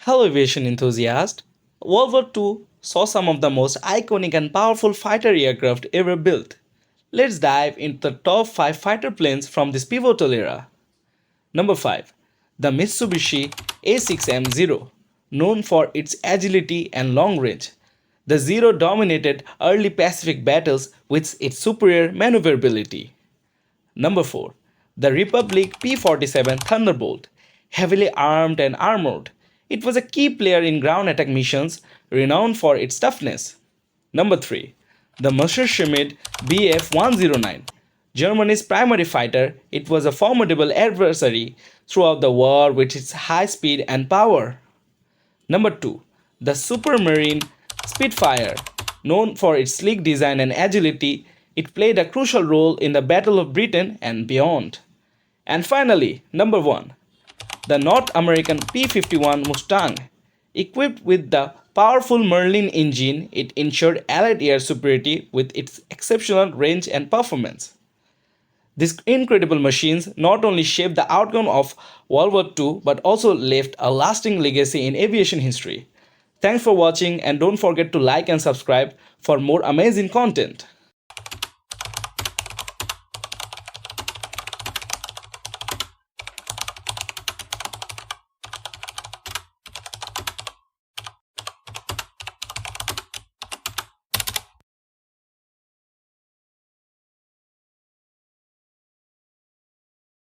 Hello, aviation enthusiast. World War II saw some of the most iconic and powerful fighter aircraft ever built. Let's dive into the top 5 fighter planes from this pivotal era. Number 5. The Mitsubishi A6M-0, known for its agility and long range. The Zero dominated early Pacific battles with its superior maneuverability. Number 4. The Republic P-47 Thunderbolt. Heavily armed and armored, it was a key player in ground attack missions, renowned for its toughness. Number 3. The Messerschmitt Bf-109. Germany's primary fighter, it was a formidable adversary throughout the war with its high speed and power. Number 2. The Supermarine Spitfire. Known for its sleek design and agility, it played a crucial role in the Battle of Britain and beyond. And finally, number 1. The North American P-51 Mustang. Equipped with the powerful Merlin engine, it ensured Allied air superiority with its exceptional range and performance. These incredible machines not only shaped the outcome of World War II but also left a lasting legacy in aviation history. Thanks for watching and don't forget to like and subscribe for more amazing content.